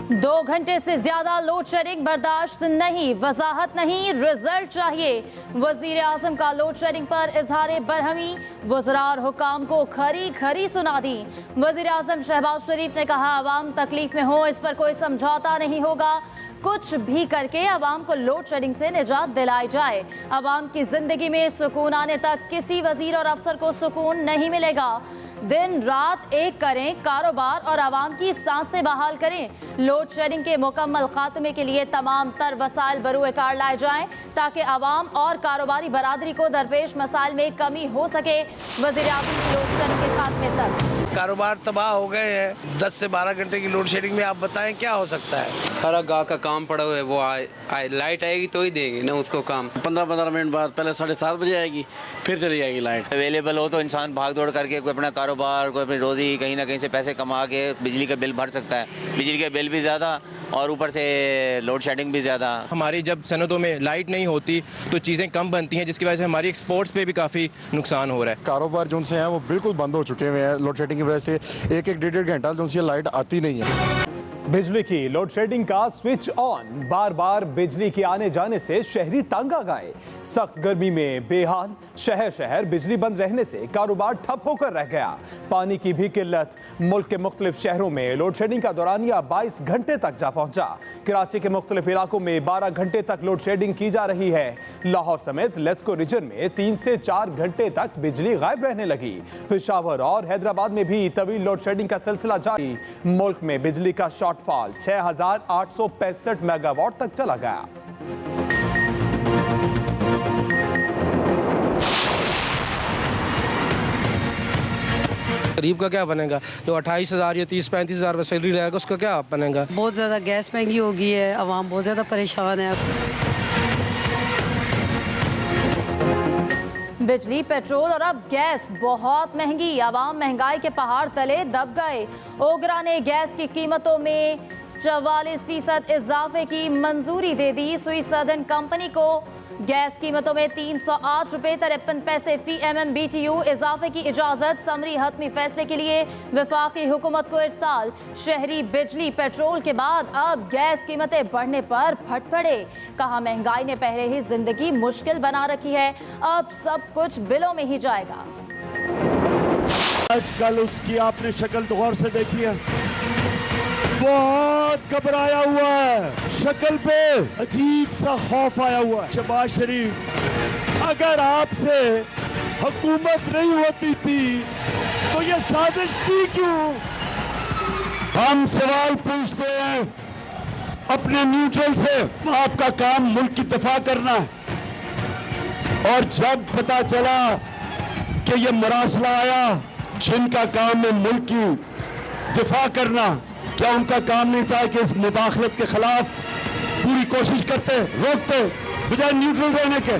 2 घंटे से ज्यादा लोड शेडिंग बर्दाश्त नहीं, वजाहत नहीं, रिजल्ट चाहिए। वजीर आजम का लोड शेडिंग पर इजहार बरहमी, वज़रा और हुकाम को खरी खरी सुना दी। वजीर आजम शहबाज शरीफ ने कहा, अवाम तकलीफ में हो, इस पर कोई समझौता नहीं होगा। कुछ भी करके अवाम को लोड शेडिंग से निजात दिलाई जाए। अवाम की जिंदगी में सुकून आने तक किसी वजीर और अफसर को सुकून नहीं मिलेगा। दिन रात एक करें, कारोबार और आवाम की सांसें बहाल करें। लोड शेडिंग के मुकम्मल खात्मे के लिए तमाम तर वसाइल बरूए कार लाए जाएं ताकि आवाम और कारोबारी बरादरी को दरपेश मसाइल में कमी हो सके। वज़ीर आज़म की लोड शेडिंग के खात्मे तक कारोबार तबाह हो गए हैं। 10 से 12 घंटे की लोड शेडिंग में आप बताएं क्या हो सकता है। सारा गाँव का काम पड़ा हुआ है, वो लाइट आएगी तो ही देंगे ना उसको काम। 15-15 मिनट बाद पहले 7:30 बजे आएगी, फिर चली जाएगी लाइट। अवेलेबल हो तो इंसान भाग दौड़ करके कोई अपना कारोबार, कोई अपनी रोज़ी कहीं ना कहीं से पैसे कमा के बिजली का बिल भर सकता है। बिजली का बिल भी ज़्यादा और ऊपर से लोड शेडिंग भी ज़्यादा। हमारी जब सनतों में लाइट नहीं होती तो चीज़ें कम बनती हैं, जिसकी वजह से हमारी एक्सपोर्ट्स पे भी काफ़ी नुकसान हो रहा है। कारोबार जो से हैं वो बिल्कुल बंद हो चुके हुए हैं लोड शेडिंग की वजह से। एक डेढ़ घंटा जो से लाइट आती नहीं है। बिजली की लोड शेडिंग का स्विच ऑन, बार बार बिजली के आने जाने से शहरी तंग आ गए। सख्त गर्मी में बेहाल, शहर शहर बिजली बंद रहने से कारोबार ठप होकर रह गया। पानी की भी किल्लत, मुल्क के मुख्तलिफ शहरों में लोड शेडिंग का दौरानिया 22 घंटे तक जा पहुंचा। कराची के मुख्तलिफ इलाकों में 12 घंटे तक लोड शेडिंग की जा रही है। लाहौर समेत लेस्को रीजन में 3 से 4 घंटे तक बिजली गायब रहने लगी। पेशावर और हैदराबाद में भी तवील लोड शेडिंग का सिलसिला जारी। मुल्क में बिजली का शॉर्टफॉल 6,865 मेगावाट तक चला गया। गरीब का क्या बनेगा? जो 28,000 या 30-35,000 में सैलरी रहेगा उसका क्या बनेगा? बहुत ज़्यादा गैस महंगी हो गई है, आवाम बहुत ज़्यादा परेशान है। बिजली, पेट्रोल और अब गैस बहुत महंगी। आवाम महंगाई के पहाड़ तले दब गए। ओगरा ने गैस की कीमतों में 44% इजाफे की मंजूरी दे दी। स्विस सर्दन कंपनी को गैस कीमतों में 308 रुपये 53 पैसे फी MMBTU इजाफे की इजाजत। समरी हतमी फैसले के लिए वफाकी हुकूमत को इरसाल। शहरी बिजली पेट्रोल के बाद अब गैस कीमतें बढ़ने पर फट पड़े। कहा, महंगाई ने पहले ही जिंदगी मुश्किल बना रखी है, अब सब कुछ बिलों में ही जाएगा। आजकल उसकी आपने शक्ल तो गौर से देखी है, बहुत घबराया हुआ है, शक्ल पे अजीब सा खौफ आया हुआ है। शहबाज शरीफ, अगर आपसे हुकूमत नहीं होती थी तो ये साजिश थी क्यों? हम सवाल पूछते हैं अपने न्यूट्रल से। आपका काम मुल्क की दफा करना है, और जब पता चला कि ये मरासला आया जिनका काम है मुल्क की दिफा करना, क्या उनका काम नहीं था कि इस मुदाखलत के खिलाफ पूरी कोशिश करते, रोकते, बजाय न्यूट्रल रहने के?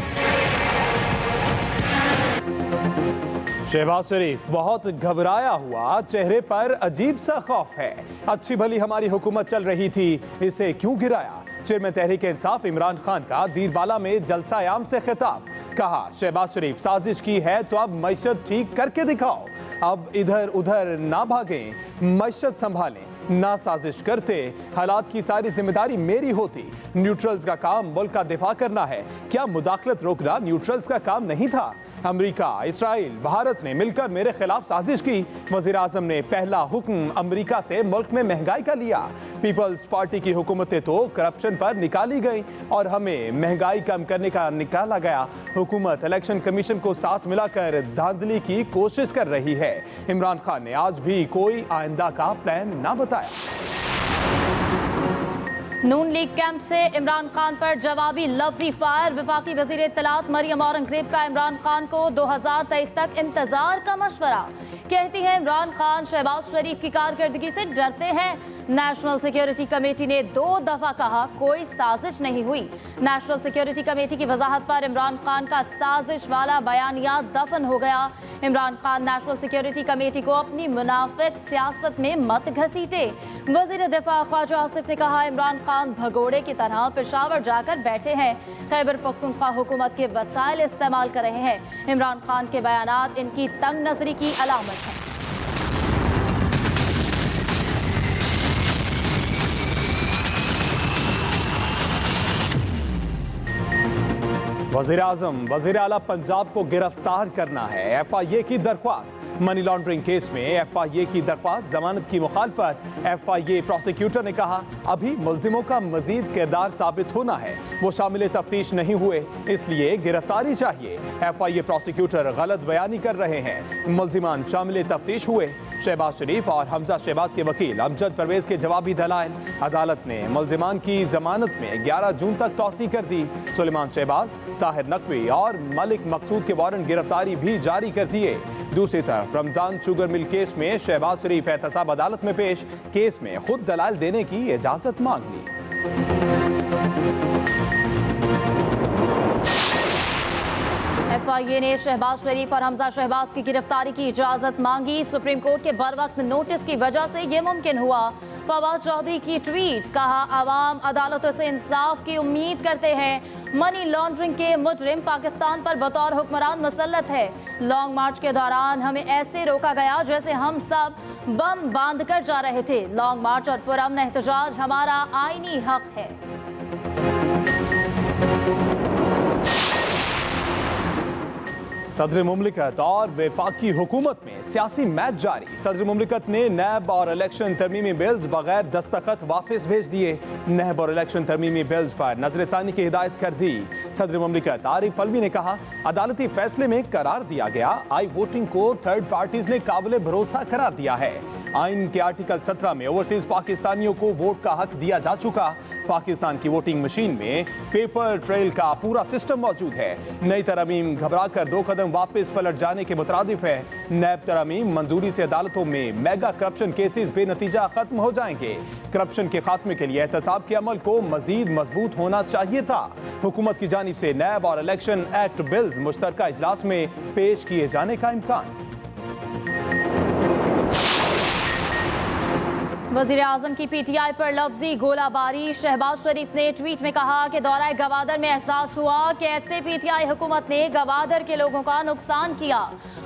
शहबाज शरीफ बहुत घबराया हुआ, चेहरे पर अजीब सा खौफ है। अच्छी भली हमारी हुकूमत चल रही थी, इसे क्यों गिराया? चेयरमैन तहरीक इंसाफ इमरान खान का दीरबाला में जलसा आम से खिताब। कहा, शहबाज शरीफ, साजिश की है तो अब मईशत ठीक करके दिखाओ। अब इधर उधर ना भागें, मईशत संभालें, ना साजिश करते। हालात की सारी जिम्मेदारी मेरी होती। न्यूट्रल्स का काम मुल्क का दिफा करना है, क्या मुदाखलत रोकना न्यूट्रल्स का काम नहीं था? अमेरिका, इसराइल, भारत ने मिलकर मेरे खिलाफ साजिश की। वज़ीर आज़म ने पहला हुक्म अमेरिका से मुल्क में महंगाई का लिया। पीपल्स पार्टी की हुकूमतें तो करप्शन पर निकाली गई और हमें महंगाई कम करने का निकाला गया। हुकूमत इलेक्शन कमीशन को साथ मिलाकर धांधली की कोशिश कर रही है। इमरान खान ने आज भी कोई आइंदा का प्लान ना बताया। नून लीग कैंप से इमरान खान पर जवाबी लफ्जी फायर। वफाकी वजीर इत्तलात मरियम औरंगजेब का इमरान खान को 2023 तक इंतजार का मशवरा। कहती है, इमरान खान शहबाज शरीफ की कारकर्दगी से डरते हैं। नेशनल सिक्योरिटी कमेटी ने 2 दफा कहा कोई साजिश नहीं हुई। नेशनल सिक्योरिटी कमेटी की वजाहत पर इमरान खान का साजिश वाला बयानिया दफन हो गया। Imran Khan national security committee को अपनी मुनाफिक सियासत में मत घसीटे। वजीर दिफा ख्वाजा आसिफ ने कहा, इमरान खान भगोड़े की तरह पेशावर जाकर बैठे हैं, खैबर पख्तूनख्वा हुकूमत के वसाइल इस्तेमाल कर रहे हैं। इमरान खान के बयानात इनकी तंग नजरी की अलामत है। वज़ीर आज़म वज़ीर आला पंजाब को गिरफ्तार करना है, FIA की दरख्वास्त। मनी लॉन्ड्रिंग केस में FIA की दरख्वास्त, जमानत की मुखालफत। FIA प्रोसिक्यूटर ने कहा अभी मुल्जिमों का मजीद किरदार साबित होना है, वो शामिल तफ्तीश नहीं हुए, इसलिए गिरफ्तारी चाहिए। FIA प्रोसिक्यूटर गलत बयानी कर रहे हैं, मुल्जिमान शामिल तफ्तीश हुए। शहबाज शरीफ और हमजा शहबाज के वकील अमजद परवेज के जवाबी दलाइल। अदालत ने मुल्जिमान की जमानत में 11 जून तक तौसी कर दी। सुलेमान शहबाज, ताहिर नकवी और मलिक मकसूद के वारंट गिरफ्तारी भी जारी कर दिए। दूसरी तरफ रमजान शुगर मिल केस में शहबाज शरीफ एहतसाब अदालत में पेश, केस में खुद दलाइल देने की इजाजत मांग ली। FIA ने शहबाज शरीफ और हमजा शहबाज की गिरफ्तारी की इजाजत मांगी। सुप्रीम कोर्ट के बरवक्त नोटिस की वजह से ये मुमकिन हुआ। फवाद चौधरी की ट्वीट, कहा आवाम अदालतों से इंसाफ की उम्मीद करते हैं। मनी लॉन्ड्रिंग के मुजरिम पाकिस्तान पर बतौर हुक्मरान मुसल्लत है। लॉन्ग मार्च के दौरान हमें ऐसे रोका गया जैसे हम सब बम बांध कर जा रहे थे। लॉन्ग मार्च और पुरअमन एहतजाज हमारा आईनी हक है। सदर मुमलिकत और वफाकी हुकूमत में सियासी मैच जारी। सदर मुमलिकत ने नैब और इलेक्शन तरमीमी बिल्स बगैर दस्तखत वापस भेज दिए। नैब और इलेक्शन तरमीमी बिल्स पर नजरसानी की हिदायत कर दी। सदर मुमलिकत आरिफ अलवी ने कहा अदालती फैसले में करार दिया गया आई वोटिंग को थर्ड पार्टीज ने काबिल भरोसा करार दिया है। आइन के आर्टिकल 17 में ओवरसीज पाकिस्तानियों को वोट का हक दिया जा चुका। पाकिस्तान की वोटिंग मशीन में पेपर ट्रेल का पूरा सिस्टम मौजूद है। नई तरमीम घबरा कर 2 कदम वापस पलट जाने के मुतरादिफ है। नैब तरमीम मंजूरी से अदालतों में मेगा करप्शन केसेस बेनतीजा खत्म हो जाएंगे। करप्शन के खात्मे के लिए एहतसाब के अमल को मजीद मजबूत होना चाहिए था। हुकूमत की जानिब से नैब और इलेक्शन एक्ट बिल्स मुश्तरका इजलास में पेश किए जाने का इम्कान। वज़ीर आज़म की PTI पर लफ्जी गोलाबारी। शहबाज शरीफ ने ट्वीट में कहा कि दौराए गवादर में एहसास हुआ कि ऐसे PTI हुकूमत ने गवादर के लोगों का नुकसान किया,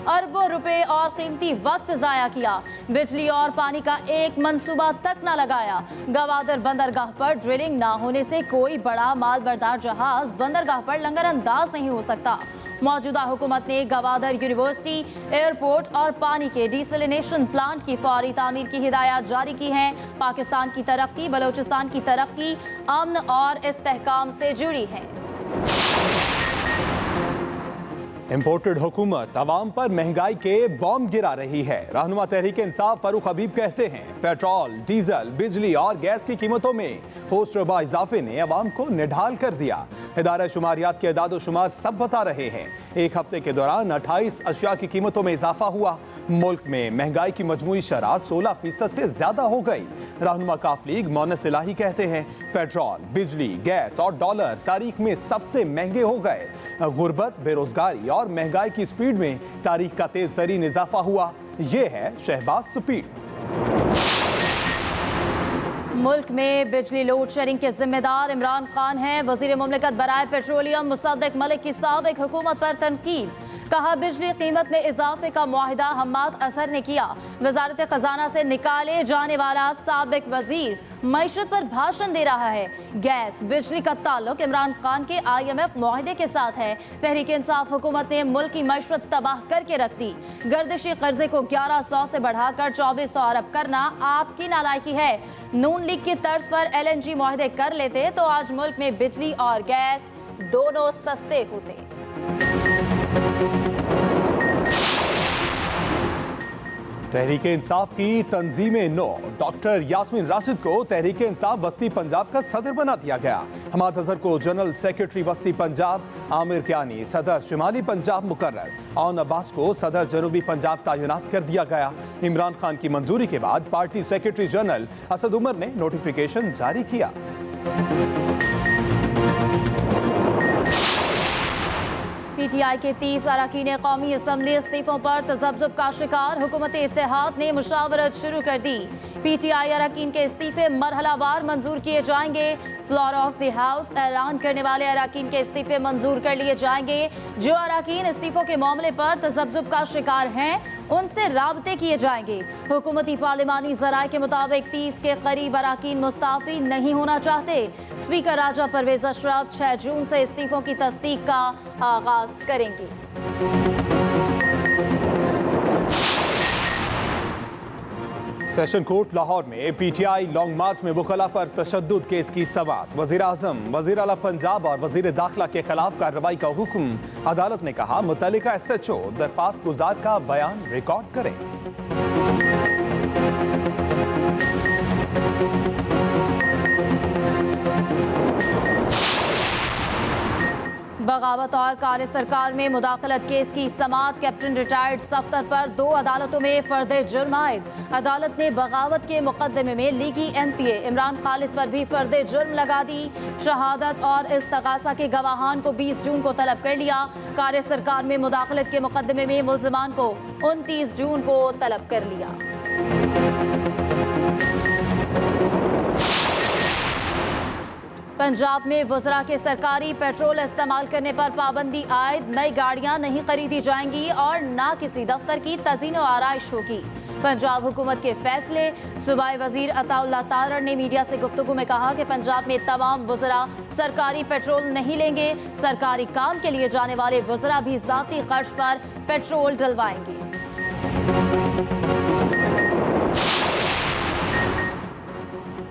अरबों रुपए और कीमती वक्त ज़ाया किया, बिजली और पानी का एक मंसूबा तक न लगाया। गवादर बंदरगाह पर ड्रिलिंग ना होने से कोई बड़ा माल बरदार जहाज बंदरगाह पर लंगर अंदाज नहीं हो सकता। मौजूदा हुकूमत ने गवादर यूनिवर्सिटी, एयरपोर्ट और पानी के डिसलिनेशन प्लांट की फौरी तामीर की हिदायत जारी की हैं। पाकिस्तान की तरक्की बलोचिस्तान की तरक्की, अमन और इस्तेहकाम से जुड़ी है। इम्पोर्टेड हुकूमत अवाम पर महंगाई के बॉम्ब गिरा रही है। रहनुमा तहरीक इंसाफ फारूक हबीब कहते हैं पेट्रोल, डीजल, बिजली और गैस की कीमतों में होशरुबा इजाफे ने अवाम को निढाल कर दिया। इदारा शुमारियात के अदाद शुमार सब बता रहे हैं एक हफ्ते के दौरान 28 अशिया की कीमतों में इजाफा हुआ। मुल्क में महंगाई की मजमूई शरह 16% से ज्यादा हो गई। रहनुमा काफ लीग मोनस इलाही कहते हैं पेट्रोल, बिजली, गैस और डॉलर तारीख में सबसे महंगे हो गए। गुर्बत, बेरोजगारी और महंगाई की स्पीड में तारीख का तेज तरीन इजाफा हुआ। ये है शहबाज स्पीड। मुल्क में बिजली लोड शेडिंग के जिम्मेदार इमरान खान हैं। वजीर मुमलिकत बराए पेट्रोलियम मुसद्दिक मलिक की साबिक हुकूमत पर तनकीद। कहा बिजली कीमत में इजाफे का मुआहिदा हम्माद असर ने किया। वजारत खजाना से निकाले जाने वाला साबिक वजीर मईशत पर भाषण दे रहा है। गैस बिजली का ताल्लुक इमरान खान के IMF मुआहिदे के साथ है। तहरीक इंसाफ हुकूमत ने मुल्क की मईशत तबाह करके रख दी। गर्दिशी कर्जे को 1100 से बढ़ाकर 2400 अरब करना आपकी नालायकी है। नून लीग की तर्ज पर LNG मुआहिदे कर लेते तो आज मुल्क में बिजली और गैस दोनों सस्ते होते। तहरीक इंसाफ की तंजीमें नो डॉक्टर यास्मीन राशिद को तहरीक इंसाफ वस्ती पंजाब का सदर बना दिया गया। हमाद अजहर को जनरल सेक्रेटरी वस्ती पंजाब, आमिर कियानी सदर शुमाली पंजाब मुकर्रर, और अब्बास को सदर जनूबी पंजाब तैनात कर दिया गया। इमरान खान की मंजूरी के बाद party secretary general Asad Umar ने नोटिफिकेशन जारी किया। PTI के 30 अरकान कौमी असम्बली इस्तीफों पर तजब्जुब का शिकार। हुकूमत इत्तेहाद ने मुशावरत शुरू कर दी। PTI अरकान के इस्तीफे मरहलावार मंजूर किए जाएंगे। फ्लोर ऑफ द हाउस ऐलान करने वाले अरकान के इस्तीफे मंजूर कर लिए जाएंगे। जो अरकान इस्तीफों के मामले पर तजब्जुब का शिकार हैं उनसे राबते किए जाएंगे। हुकूमती पार्लिमानी जराये के मुताबिक 30 के करीब अराकीन मुस्ताफी नहीं होना चाहते। स्पीकर राजा परवेज अशरफ 6 जून से इस्तीफों की तस्दीक का आगाज करेंगे। सेशन कोर्ट लाहौर में पीटीआई लॉन्ग मार्च में वकला पर तशद्दुद केस की समाअत। वजीर आजम, वजीर आला पंजाब और वजीर दाखिला के खिलाफ कार्रवाई का हुक्म। अदालत ने कहा मुतल्लिका SHO दरख्वास्त गुजार का बयान रिकॉर्ड करें। बगावत और कार्य सरकार में मुदाखलत केस की समाअत। कैप्टन रिटायर्ड सफ्तर पर 2 अदालतों में फर्दे जुर्म आयद। अदालत ने बगावत के मुकदमे में लीगी MPA इमरान खालिद पर भी फर्दे जुर्म लगा दी। शहादत और इस्तगासा के गवाहान को 20 जून को तलब कर लिया। कार्य सरकार में मुदाखलत के मुकदमे में मुल्जिमान को 29 जून को तलब कर लिया। पंजाब में वज़रा के सरकारी पेट्रोल इस्तेमाल करने पर पाबंदी आयद। नई गाड़ियां नहीं खरीदी जाएंगी और ना किसी दफ्तर की तज़ीन व आराइश होगी। पंजाब हुकूमत के फैसले। सूबाई वजीर अताउल्लाह तारड़ ने मीडिया से गुफ्तगू में कहा कि पंजाब में तमाम वज़रा सरकारी पेट्रोल नहीं लेंगे। सरकारी काम के लिए जाने वाले वज़रा भी ज़ाती खर्च पर पेट्रोल डलवाएंगे।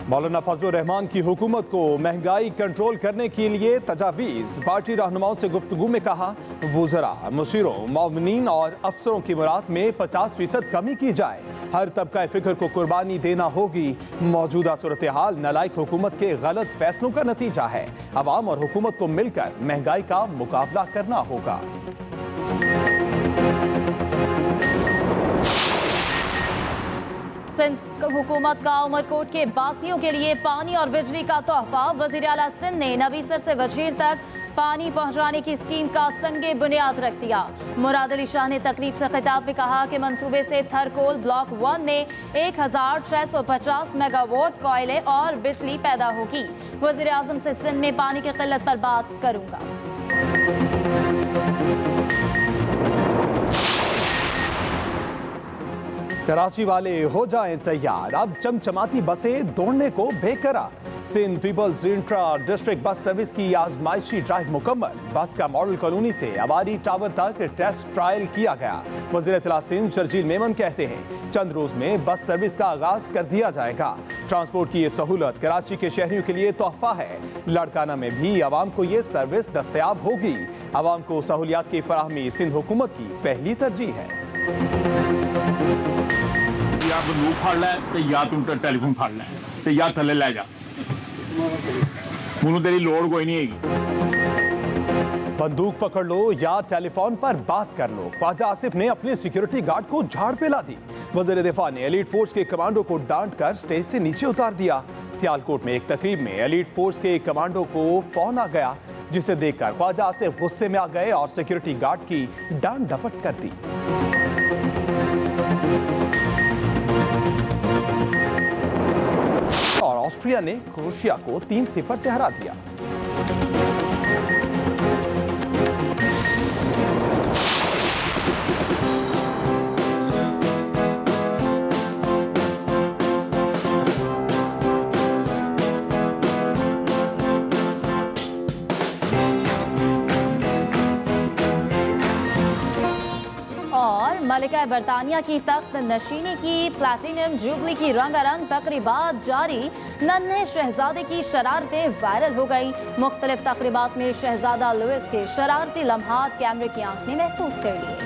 मौलाना फजलुर रहमान की हुकूमत को महंगाई कंट्रोल करने के लिए तजावीज़। पार्टी रहनुमाओं से गुफ्तगू में कहा वुज़रा, मुशीरों, मौमिनीन और अफसरों की मुराद में 50% कमी की जाए। हर तबका फ़िक्र को कुर्बानी देना होगी। मौजूदा सूरत हाल नालायक हुकूमत के गलत फैसलों का नतीजा है। अवाम और हुकूमत को मिलकर महंगाई का मुकाबला करना होगा। सिंध हुकूमत का उमरकोट के बासियों के लिए पानी और बिजली का तोहफा। वज़ीर आला सिंध ने नबीसर से वजीर तक पानी पहुंचाने की स्कीम का संगे बुनियाद रख दिया। मुराद अली शाह ने तकरीब से खिताब में कहा कि मंसूबे से थरकोल ब्लॉक 1 में 1650 मेगावाट कोयले और बिजली पैदा होगी। वज़ीर आज़म से सिंध में पानी की किल्लत पर बात करूंगा। कराची वाले हो जाएं तैयार, अब चमचमाती बसें दौड़ने को बेकरार। Sindh people's intra district bus service की आजमाइशी ड्राइव मुकम्मल। बस का मॉडल कॉलोनी से अबारी टावर तक टेस्ट ट्रायल किया गया। वज़ीर इत्तला सिंध शर्जील मेमन कहते हैं चंद रोज में बस सर्विस का आगाज कर दिया जाएगा। ट्रांसपोर्ट की ये सहूलत कराची के शहरियों के लिए तोहफा है। लड़काना में भी आवाम को ये सर्विस दस्तयाब होगी। आवाम को सहूलियात की फराहमी सिंध हुकूमत की पहली तरजीह है। या बंदूक फाड़ लै ते या तू टेलीफोन फाड़ लै ते या थले लै जा, मुझे तेरी लोड़ कोई नहीं है। बंदूक पकड़ लो या टेलीफोन पर बात कर लो। ख्वाजा आसिफ ने अपने सिक्योरिटी गार्ड को झाड़ पे ला दी। वज़ीर दिफा ने एलीट फोर्स के कमांडो को डांट कर स्टेज से नीचे उतार दिया। सियालकोट में एक तकरीब में एलीट फोर्स के कमांडो को फोन आ गया, जिसे देखकर ख्वाजा आसिफ गुस्से में आ गए और सिक्योरिटी गार्ड की डांट डपट कर दी। और ऑस्ट्रिया ने क्रोएशिया को 3-0 से हरा दिया। मलिका बरतानिया की तख्त नशीनी की प्लैटिनम जुबली की रंगारंग तकरीबात जारी। नन्हे शहजादे की शरारतें वायरल हो गई। मुख्तलिफ तकरीबात में शहजादा लुइस के शरारती लम्हात कैमरे की आंख ने महफूज कर लिए।